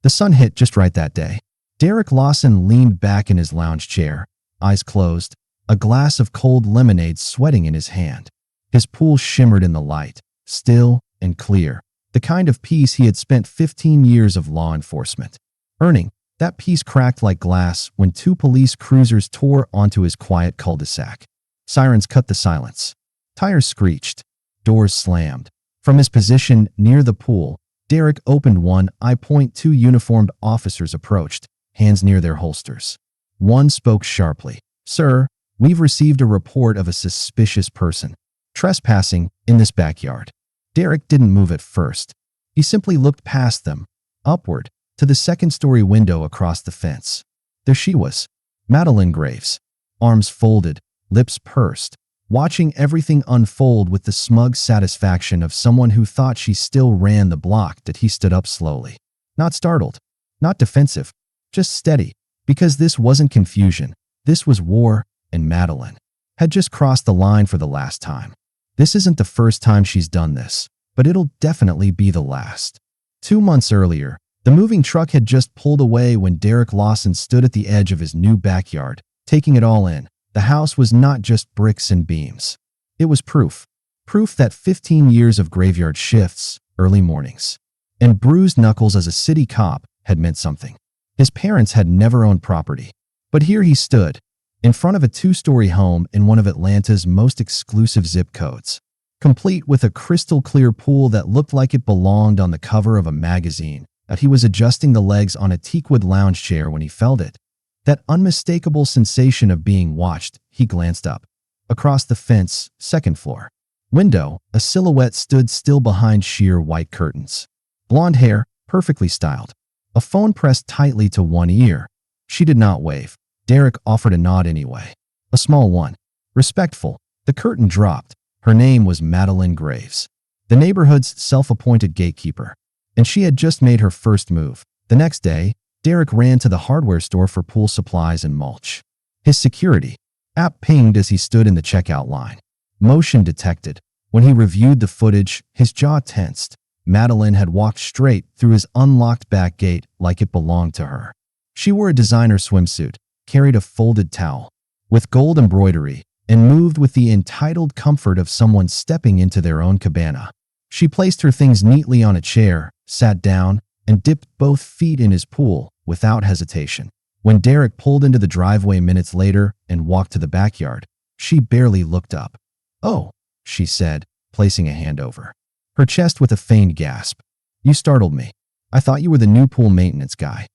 The sun hit just right that day. Derrick Lawson leaned back in his lounge chair, eyes closed, a glass of cold lemonade sweating in his hand. His pool shimmered in the light, still and clear, the kind of peace he had spent 15 years of law enforcement earning. That peace cracked like glass when two police cruisers tore onto his quiet cul-de-sac. Sirens cut the silence. Tires screeched. Doors slammed. From his position near the pool, Derrick opened one eye. Two uniformed officers approached, hands near their holsters. One spoke sharply. "Sir, we've received a report of a suspicious person trespassing in this backyard." Derrick didn't move at first. He simply looked past them, upward, to the second-story window across the fence. There she was, Madeline Graves, arms folded, lips pursed, watching everything unfold with the smug satisfaction of someone who thought she still ran the block. That he stood up slowly. Not startled, not defensive, just steady, because this wasn't confusion. This was war, and Madeline had just crossed the line for the last time. This isn't the first time she's done this, but it'll definitely be the last. 2 months earlier, the moving truck had just pulled away when Derrick Lawson stood at the edge of his new backyard, taking it all in. The house was not just bricks and beams. It was proof. Proof that 15 years of graveyard shifts, early mornings, and bruised knuckles as a city cop had meant something. His parents had never owned property. But here he stood, in front of a 2-story home in one of Atlanta's most exclusive zip codes, complete with a crystal-clear pool that looked like it belonged on the cover of a magazine. That he was adjusting the legs on a teakwood lounge chair when he felt it. That unmistakable sensation of being watched. He glanced up. Across the fence, second floor window, a silhouette stood still behind sheer white curtains. Blonde hair, perfectly styled. A phone pressed tightly to one ear. She did not wave. Derrick offered a nod anyway. A small one. Respectful. The curtain dropped. Her name was Madeline Graves, the neighborhood's self-appointed gatekeeper. And she had just made her first move. The next day, Derrick ran to the hardware store for pool supplies and mulch. His security app pinged as he stood in the checkout line. Motion detected. When he reviewed the footage, his jaw tensed. Madeline had walked straight through his unlocked back gate like it belonged to her. She wore a designer swimsuit, carried a folded towel with gold embroidery, and moved with the entitled comfort of someone stepping into their own cabana. She placed her things neatly on a chair, sat down, and dipped both feet in his pool without hesitation. When Derrick pulled into the driveway minutes later and walked to the backyard, she barely looked up. "Oh," she said, placing a hand over her chest with a feigned gasp. "You startled me. I thought you were the new pool maintenance guy."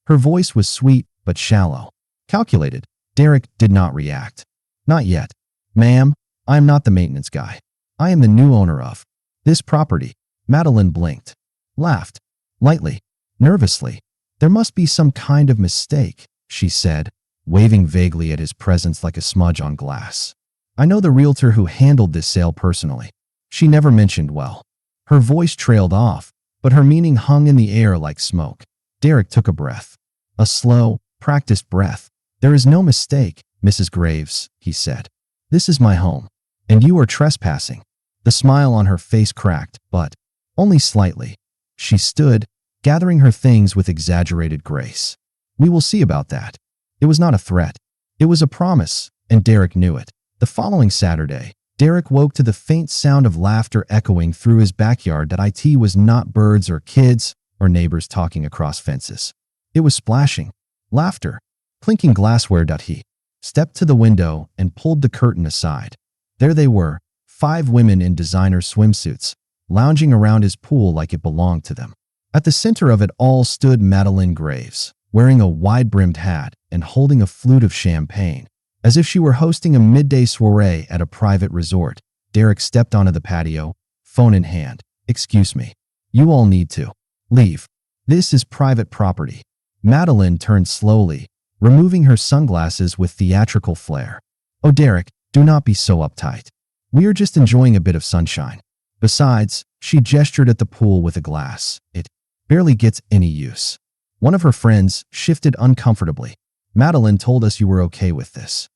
Her voice was sweet but shallow, calculated. Derrick did not react. "Not yet. Ma'am, I am not the maintenance guy. I am the new owner of this property." Madeline blinked, laughed, lightly, nervously. "There must be some kind of mistake," she said, waving vaguely at his presence like a smudge on glass. "I know the realtor who handled this sale personally. She never mentioned well." Her voice trailed off, but her meaning hung in the air like smoke. Derrick took a breath. A slow, practiced breath. "There is no mistake, Mrs. Graves," he said. "This is my home, and you are trespassing." The smile on her face cracked, but only slightly. She stood, gathering her things with exaggerated grace. "We will see about that." It was not a threat. It was a promise, and Derrick knew it. The following Saturday, Derrick woke to the faint sound of laughter echoing through his backyard. That it was not birds or kids or neighbors talking across fences. It was splashing, laughter, clinking glassware. He stepped to the window and pulled the curtain aside. There they were, 5 women in designer swimsuits, lounging around his pool like it belonged to them. At the center of it all stood Madeline Graves, wearing a wide-brimmed hat and holding a flute of champagne, as if she were hosting a midday soiree at a private resort. Derrick stepped onto the patio, phone in hand. "Excuse me. You all need to leave. This is private property." Madeline turned slowly, removing her sunglasses with theatrical flair. "Oh, Derrick, do not be so uptight. We are just enjoying a bit of sunshine. Besides," she gestured at the pool with a glass, "it barely gets any use." One of her friends shifted uncomfortably. "Madeline told us you were okay with this."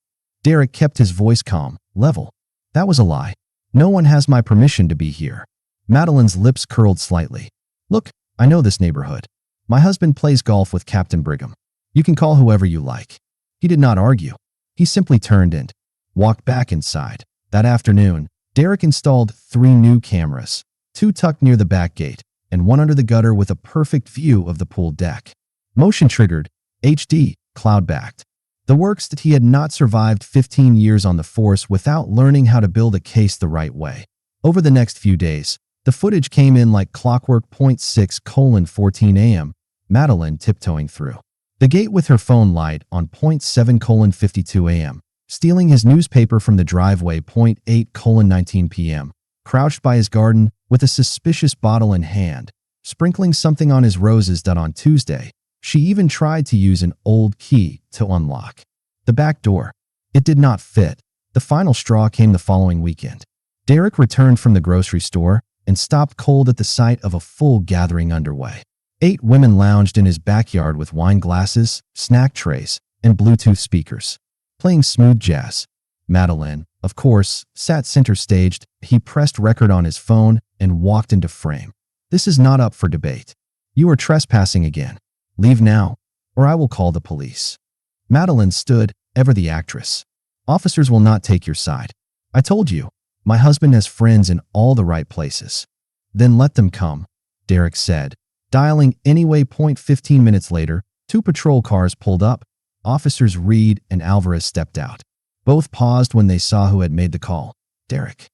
Derrick kept his voice calm, level. "That was a lie. No one has my permission to be here." Madeline's lips curled slightly. "Look, I know this neighborhood. My husband plays golf with Captain Brigham. You can call whoever you like." He did not argue. He simply turned and walked back inside. That afternoon, Derrick installed 3 new cameras, 2 tucked near the back gate, and 1 under the gutter with a perfect view of the pool deck. Motion-triggered, HD, cloud-backed. The works that he had not survived 15 years on the force without learning how to build a case the right way. Over the next few days, the footage came in like clockwork. 6:14 a.m., Madeline tiptoeing through the gate with her phone light on. 7:52 a.m., stealing his newspaper from the driveway. 8:19 p.m., crouched by his garden with a suspicious bottle in hand, sprinkling something on his roses. On Tuesday, she even tried to use an old key to unlock the back door. It did not fit. The final straw came the following weekend. Derrick returned from the grocery store and stopped cold at the sight of a full gathering underway. 8 women lounged in his backyard with wine glasses, snack trays, and Bluetooth speakers, playing smooth jazz. Madeline, of course, sat center staged. He pressed record on his phone and walked into frame. "This is not up for debate. You are trespassing again. Leave now, or I will call the police." Madeline stood, ever the actress. "Officers will not take your side. I told you, my husband has friends in all the right places." "Then let them come," Derrick said, dialing anyway. 15 minutes later, 2 patrol cars pulled up. Officers Reed and Alvarez stepped out. Both paused when they saw who had made the call. "Derrick,"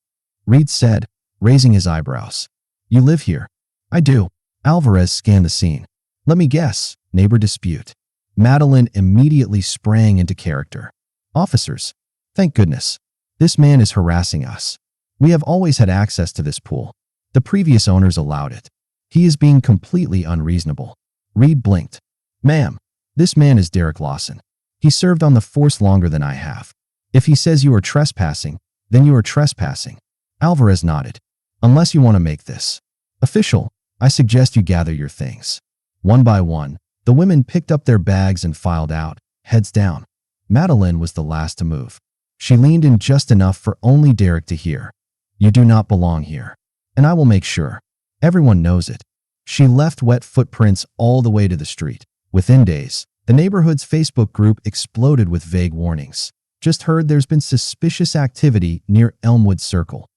Reed said, raising his eyebrows. "You live here?" "I do." Alvarez scanned the scene. "Let me guess, neighbor dispute." Madeline immediately sprang into character. "Officers, thank goodness. This man is harassing us. We have always had access to this pool. The previous owners allowed it. He is being completely unreasonable." Reed blinked. "Ma'am, this man is Derrick Lawson. He served on the force longer than I have. If he says you are trespassing, then you are trespassing." Alvarez nodded. "Unless you want to make this official, I suggest you gather your things." One by one, the women picked up their bags and filed out, heads down. Madeline was the last to move. She leaned in just enough for only Derrick to hear. "You do not belong here, and I will make sure everyone knows it." She left wet footprints all the way to the street. Within days, the neighborhood's Facebook group exploded with vague warnings. "Just heard there's been suspicious activity near Elmwood Circle.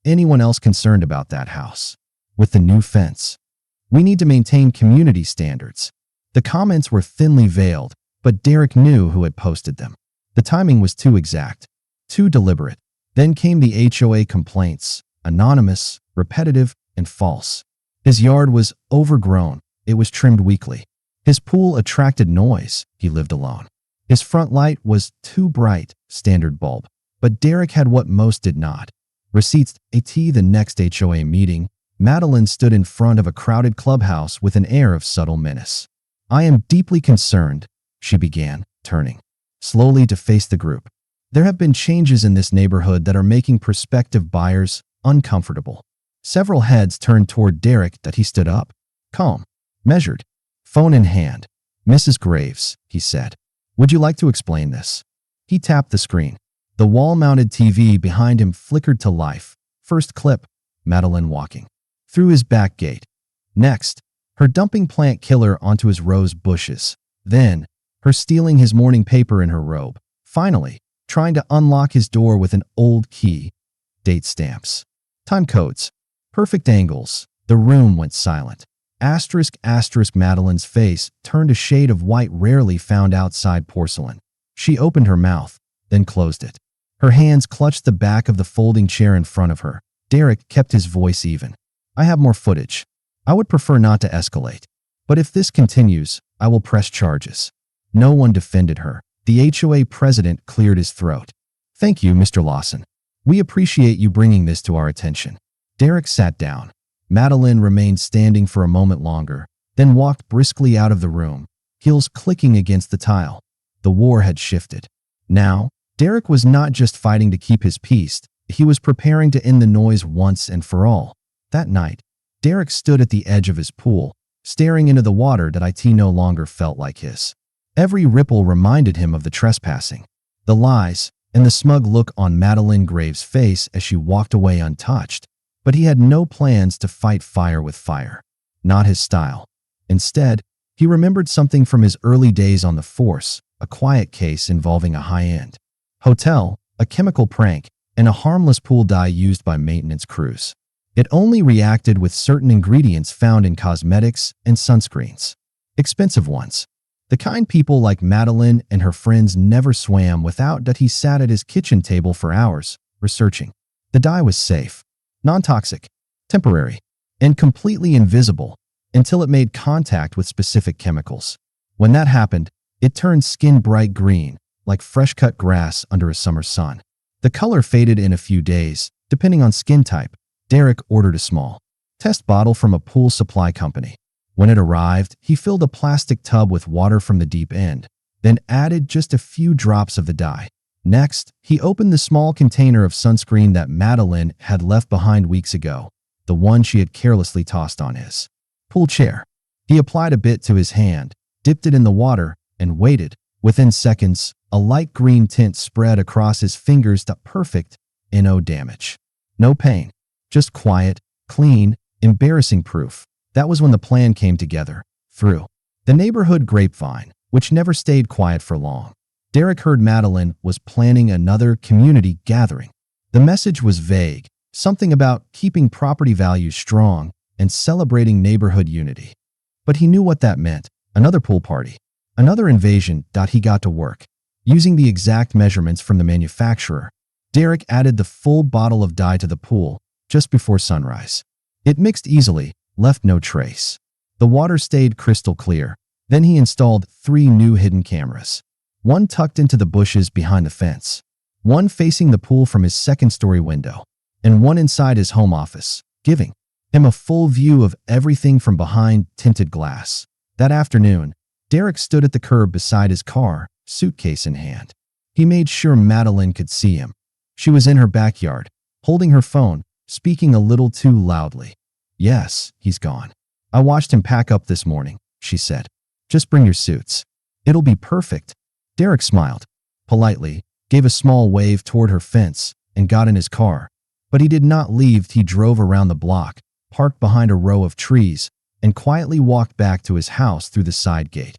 Anyone else concerned about that house? With the new fence? We need to maintain community standards." The comments were thinly veiled, but Derrick knew who had posted them. The timing was too exact, too deliberate. Then came the HOA complaints, anonymous, repetitive, and false. His yard was overgrown. It was trimmed weekly. His pool attracted noise. He lived alone. His front light was too bright, standard bulb. But Derrick had what most did not. Receipts. The next HOA meeting, Madeline stood in front of a crowded clubhouse with an air of subtle menace. "I am deeply concerned," she began, turning slowly to face the group. "There have been changes in this neighborhood that are making prospective buyers uncomfortable." Several heads turned toward Derrick. That he stood up, calm, measured, phone in hand. "Mrs. Graves," he said, "would you like to explain this?" He tapped the screen. The wall-mounted TV behind him flickered to life. First clip, Madeline walking through his back gate. Next, her dumping plant killer onto his rose bushes. Then, her stealing his morning paper in her robe. Finally, trying to unlock his door with an old key. Date stamps, time codes, perfect angles. The room went silent. Asterisk. Madeline's face turned a shade of white rarely found outside porcelain. She opened her mouth, then closed it. Her hands clutched the back of the folding chair in front of her. Derrick kept his voice even. "I have more footage. I would prefer not to escalate. But if this continues, I will press charges." No one defended her. The HOA president cleared his throat. "Thank you, Mr. Lawson. We appreciate you bringing this to our attention." Derrick sat down. Madeline remained standing for a moment longer, then walked briskly out of the room, heels clicking against the tile. The war had shifted. Now, Derrick was not just fighting to keep his peace, he was preparing to end the noise once and for all. That night, Derrick stood at the edge of his pool, staring into the water that it no longer felt like his. Every ripple reminded him of the trespassing, the lies, and the smug look on Madeline Graves' face as she walked away untouched. But he had no plans to fight fire with fire. Not his style. Instead, He remembered something from his early days on the force, a quiet case involving a high-end hotel, a chemical prank, and a harmless pool dye used by maintenance crews. It only reacted with certain ingredients found in cosmetics and sunscreens. Expensive ones. The kind people like Madeline and her friends never swam without that. He sat at his kitchen table for hours, researching. The dye was safe, non-toxic, temporary, and completely invisible until it made contact with specific chemicals. When that happened, it turned skin bright green, like fresh-cut grass under a summer sun. The color faded in a few days, depending on skin type. Derrick ordered a small test bottle from a pool supply company. When it arrived, he filled a plastic tub with water from the deep end, then added just a few drops of the dye. Next, he opened the small container of sunscreen that Madeline had left behind weeks ago, the one she had carelessly tossed on his pool chair. He applied a bit to his hand, dipped it in the water, and waited. Within seconds, a light green tint spread across his fingers. Perfect, no damage. No pain. Just quiet, clean, embarrassing proof. That was when the plan came together. Through the neighborhood grapevine, which never stayed quiet for long, Derrick heard Madeline was planning another community gathering. The message was vague, something about keeping property values strong and celebrating neighborhood unity. But he knew what that meant. Another pool party. Another invasion. He got to work. Using the exact measurements from the manufacturer, Derrick added the full bottle of dye to the pool just before sunrise. It mixed easily, left no trace. The water stayed crystal clear. Then he installed 3 new hidden cameras. One tucked into the bushes behind the fence, one facing the pool from his second-story window, and one inside his home office, giving him a full view of everything from behind tinted glass. That afternoon, Derrick stood at the curb beside his car, suitcase in hand. He made sure Madeline could see him. She was in her backyard, holding her phone, speaking a little too loudly. "Yes, he's gone. I watched him pack up this morning," she said. "Just bring your suits. It'll be perfect." Derrick smiled politely, gave a small wave toward her fence, and got in his car. But he did not leave. He drove around the block, parked behind a row of trees, and quietly walked back to his house through the side gate.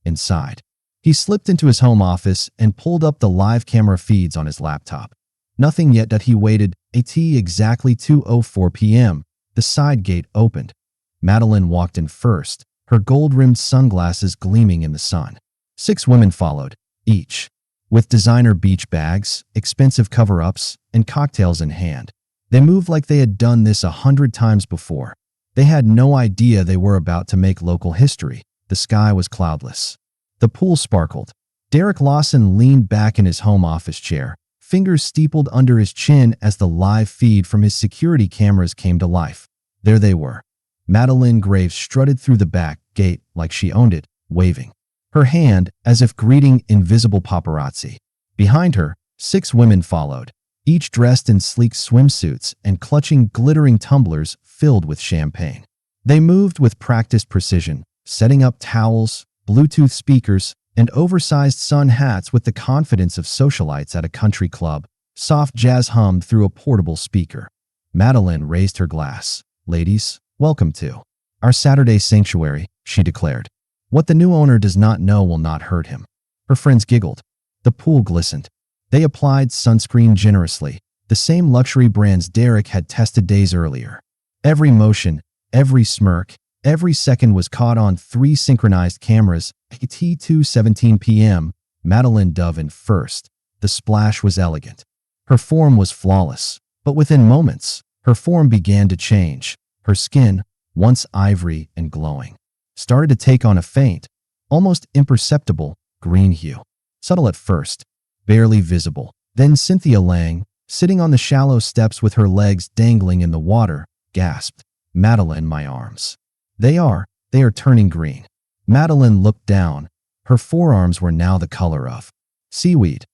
Inside, he slipped into his home office and pulled up the live camera feeds on his laptop. Nothing yet. He waited. At exactly 2:04 p.m., the side gate opened. Madeline walked in first, her gold-rimmed sunglasses gleaming in the sun. 6 women followed, each with designer beach bags, expensive cover-ups, and cocktails in hand. They moved like they had done this 100 times before. They had no idea they were about to make local history. The sky was cloudless. The pool sparkled. Derrick Lawson leaned back in his home office chair, fingers steepled under his chin as the live feed from his security cameras came to life. There they were. Madeline Graves strutted through the back gate like she owned it, waving her hand as if greeting invisible paparazzi. Behind her, 6 women followed, each dressed in sleek swimsuits and clutching glittering tumblers filled with champagne. They moved with practiced precision, setting up towels, Bluetooth speakers, and oversized sun hats with the confidence of socialites at a country club. Soft jazz hummed through a portable speaker. Madeline raised her glass. "Ladies, welcome to our Saturday sanctuary," she declared. "What the new owner does not know will not hurt him." Her friends giggled. The pool glistened. They applied sunscreen generously, the same luxury brands Derrick had tested days earlier. Every motion, every smirk, every second was caught on 3 synchronized cameras. At 2:17 p.m., Madeline dove in first. The splash was elegant. Her form was flawless, but within moments, her form began to change. Her skin, once ivory and glowing, started to take on a faint, almost imperceptible, green hue. Subtle at first, barely visible. Then Cynthia Lang, sitting on the shallow steps with her legs dangling in the water, gasped, "Madeline, my arms. They are turning green." Madeline looked down. Her forearms were now the color of seaweed.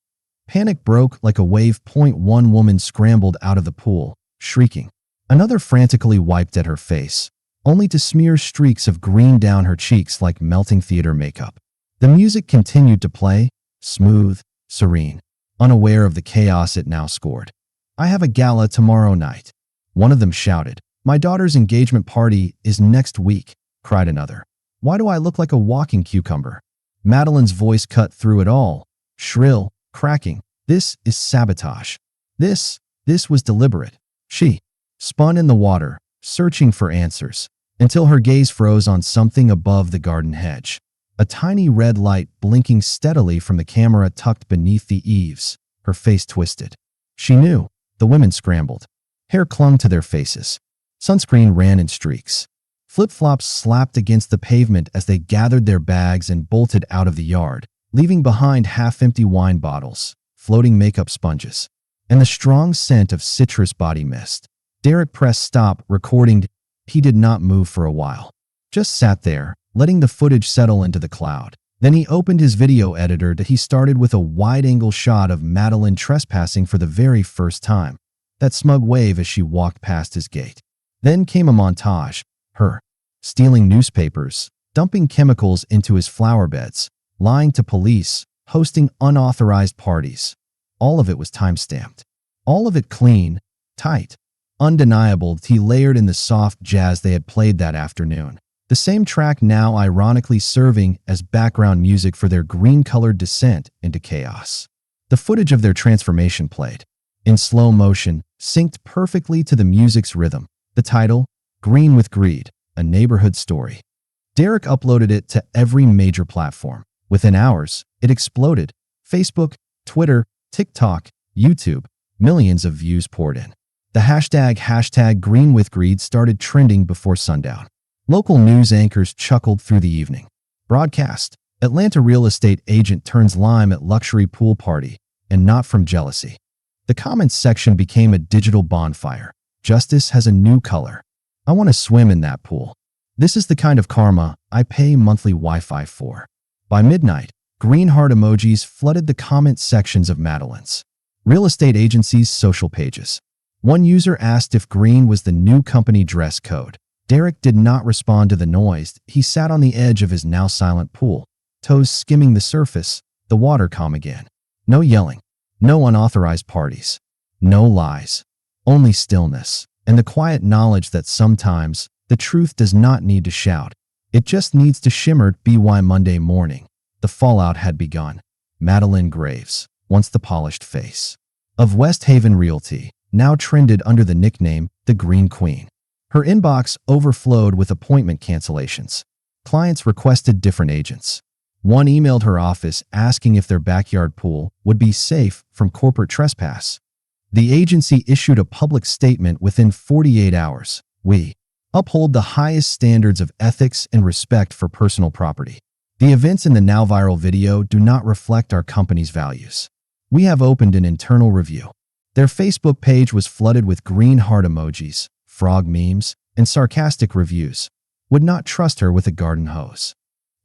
Panic broke like a wave. One woman scrambled out of the pool, shrieking. Another frantically wiped at her face, only to smear streaks of green down her cheeks like melting theater makeup. The music continued to play, smooth, serene, unaware of the chaos it now scored. "I have a gala tomorrow night," one of them shouted. "My daughter's engagement party is next week," cried another. Why do I look like a walking cucumber? Madeline's voice cut through it all, shrill, cracking. This is sabotage. This was deliberate. She spun in the water, searching for answers, until her gaze froze on something above the garden hedge. A tiny red light blinking steadily from the camera tucked beneath the eaves. Her face twisted. She knew. The women scrambled. Hair clung to their faces. Sunscreen ran in streaks. Flip-flops slapped against the pavement as they gathered their bags and bolted out of the yard, leaving behind half-empty wine bottles, floating makeup sponges, and the strong scent of citrus body mist. Derrick pressed stop, recording. He did not move for a while. Just sat there, letting the footage settle into the cloud. Then he opened his video editor. He started with a wide-angle shot of Madeline trespassing for the very first time. That smug wave as she walked past his gate. Then came a montage. Her stealing newspapers, dumping chemicals into his flower beds, lying to police, hosting unauthorized parties. All of it was time-stamped. All of it clean, tight, undeniable. He layered in the soft jazz they had played that afternoon. The same track now ironically serving as background music for their green-colored descent into chaos. The footage of their transformation played, in slow motion, synced perfectly to the music's rhythm. The title, Green with Greed, a neighborhood story. Derrick uploaded it to every major platform. Within hours, it exploded. Facebook, Twitter, TikTok, YouTube, millions of views poured in. The hashtag Green with Greed started trending before sundown. Local news anchors chuckled through the evening. Broadcast, Atlanta real estate agent turns lime at luxury pool party, and not from jealousy. The comments section became a digital bonfire. Justice has a new color. I want to swim in that pool. This is the kind of karma I pay monthly Wi-Fi for. By midnight, green heart emojis flooded the comment sections of Madeline's real estate agency's social pages. One user asked if green was the new company dress code. Derrick did not respond to the noise. He sat on the edge of his now silent pool, toes skimming the surface, the water calm again. No yelling, no unauthorized parties, no lies, only stillness, and the quiet knowledge that sometimes the truth does not need to shout. It just needs to shimmer. By Monday morning, the fallout had begun. Madeline Graves, once the polished face of West Haven Realty, now trended under the nickname the Green Queen. Her inbox overflowed with appointment cancellations. Clients requested different agents. One emailed her office asking if their backyard pool would be safe from corporate trespass. The agency issued a public statement within 48 hours. We uphold the highest standards of ethics and respect for personal property. The events in the now viral video do not reflect our company's values. We have opened an internal review. Their Facebook page was flooded with green heart emojis, frog memes, and sarcastic reviews. Would not trust her with a garden hose.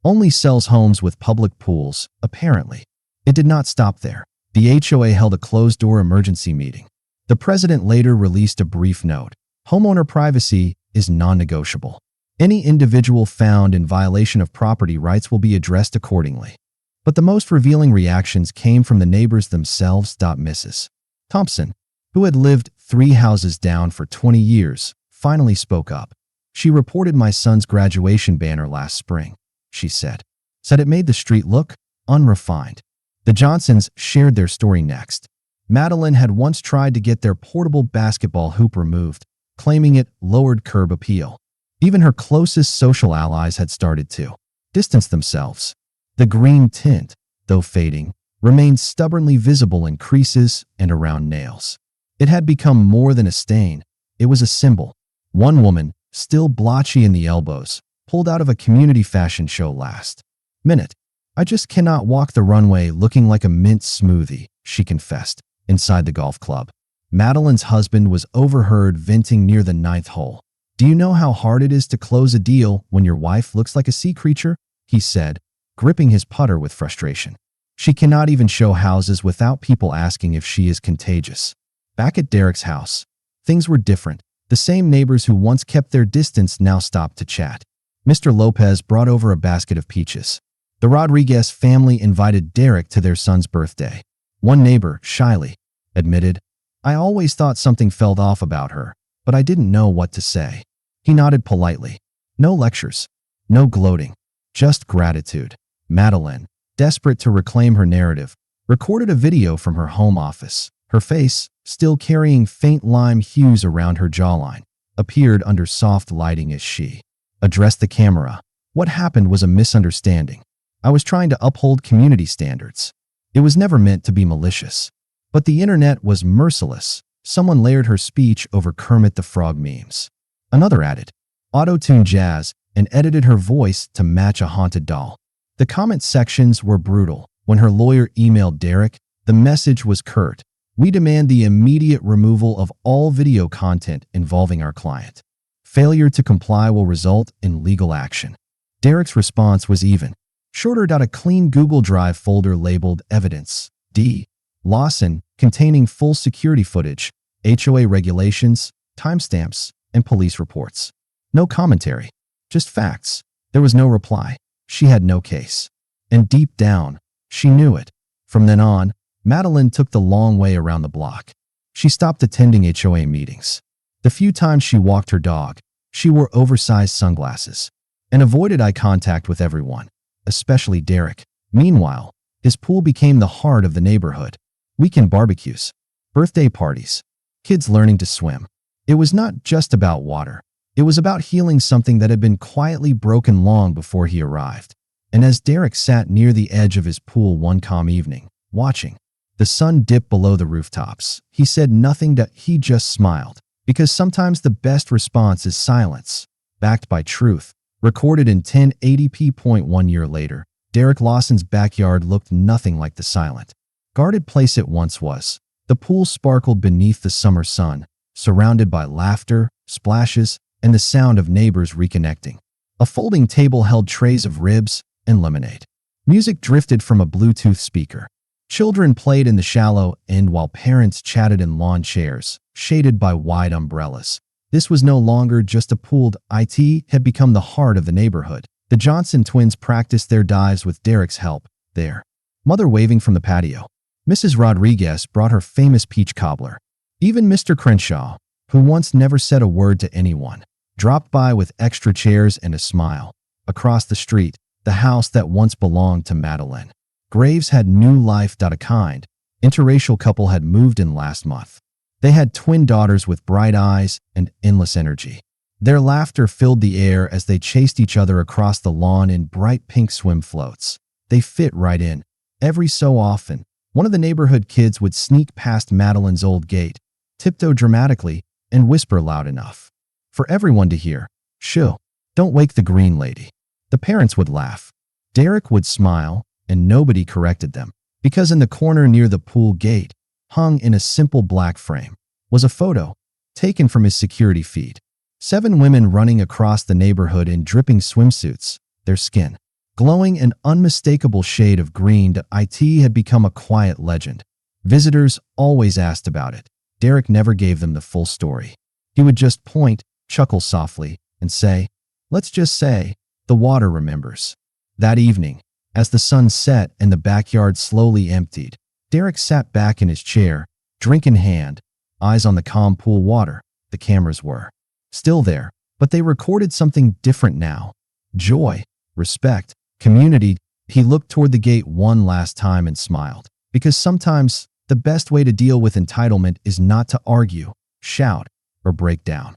Only sells homes with public pools, apparently. It did not stop there. The HOA held a closed-door emergency meeting. The president later released a brief note. Homeowner privacy is non-negotiable. Any individual found in violation of property rights will be addressed accordingly. But the most revealing reactions came from the neighbors themselves. Mrs. Thompson, who had lived 3 houses down for 20 years, finally spoke up. She reported my son's graduation banner last spring, she said. Said it made the street look unrefined. The Johnsons shared their story next. Madeline had once tried to get their portable basketball hoop removed, claiming it lowered curb appeal. Even her closest social allies had started to distance themselves. The green tint, though fading, remained stubbornly visible in creases and around nails. It had become more than a stain. It was a symbol. One woman, still blotchy in the elbows, pulled out of a community fashion show last minute. I just cannot walk the runway looking like a mint smoothie, she confessed, inside the golf club. Madeline's husband was overheard venting near the 9th hole. Do you know how hard it is to close a deal when your wife looks like a sea creature? He said, gripping his putter with frustration. She cannot even show houses without people asking if she is contagious. Back at Derrick's house, things were different. The same neighbors who once kept their distance now stopped to chat. Mr. Lopez brought over a basket of peaches. The Rodriguez family invited Derrick to their son's birthday. One neighbor, shyly, admitted, I always thought something felt off about her, but I didn't know what to say. He nodded politely. No lectures. No gloating. just gratitude. Madeline, desperate to reclaim her narrative, recorded a video from her home office. Her face, still carrying faint lime hues around her jawline, appeared under soft lighting as she addressed the camera. What happened was a misunderstanding. I was trying to uphold community standards. It was never meant to be malicious. But the internet was merciless. Someone layered her speech over Kermit the Frog memes. Another added auto-tune jazz and edited her voice to match a haunted doll. The comment sections were brutal. When her lawyer emailed Derrick, the message was curt. We demand the immediate removal of all video content involving our client. Failure to comply will result in legal action. Derrick's response was even shorter. A clean Google Drive folder labeled Evidence D. Lawson, containing full security footage, HOA regulations, timestamps, and police reports. No commentary, just facts. There was no reply. She had no case. And deep down, she knew it. From then on, Madeline took the long way around the block. She stopped attending HOA meetings. The few times she walked her dog, she wore oversized sunglasses and avoided eye contact with everyone, especially Derrick. Meanwhile, his pool became the heart of the neighborhood. Weekend barbecues, birthday parties, kids learning to swim. It was not just about water. It was about healing something that had been quietly broken long before he arrived. And as Derrick sat near the edge of his pool one calm evening, watching the sun dip below the rooftops, he said nothing. He just smiled. Because sometimes the best response is silence, backed by truth. Recorded in 1080p. 1 year later, Derrick Lawson's backyard looked nothing like the silent, guarded place it once was. The pool sparkled beneath the summer sun, surrounded by laughter, splashes, and the sound of neighbors reconnecting. A folding table held trays of ribs and lemonade. Music drifted from a Bluetooth speaker. Children played in the shallow end while parents chatted in lawn chairs, shaded by wide umbrellas. This was no longer just a pool. It had become the heart of the neighborhood. The Johnson twins practiced their dives with Derrick's help, their mother waving from the patio. Mrs. Rodriguez brought her famous peach cobbler. Even Mr. Crenshaw, who once never said a word to anyone, dropped by with extra chairs and a smile. Across the street, the house that once belonged to Madeline Graves had new life. A kind, interracial couple had moved in last month. They had twin daughters with bright eyes and endless energy. Their laughter filled the air as they chased each other across the lawn in bright pink swim floats. They fit right in. Every so often, one of the neighborhood kids would sneak past Madeline's old gate, tiptoe dramatically, and whisper loud enough for everyone to hear, "Shoo, don't wake the green lady." The parents would laugh. Derrick would smile, and nobody corrected them, because in the corner near the pool gate, hung in a simple black frame, was a photo taken from his security feed. 7 women running across the neighborhood in dripping swimsuits, their skin glowing an unmistakable shade of green. It had become a quiet legend. Visitors always asked about it. Derrick never gave them the full story. He would just point, chuckle softly, and say, "Let's just say, the water remembers." That evening, as the sun set and the backyard slowly emptied, Derrick sat back in his chair, drink in hand, eyes on the calm pool water. The cameras were still there, but they recorded something different now. Joy, respect, community. He looked toward the gate one last time and smiled, because sometimes the best way to deal with entitlement is not to argue, shout, or break down.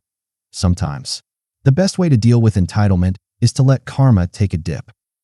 Sometimes the best way to deal with entitlement is to let karma take a dip.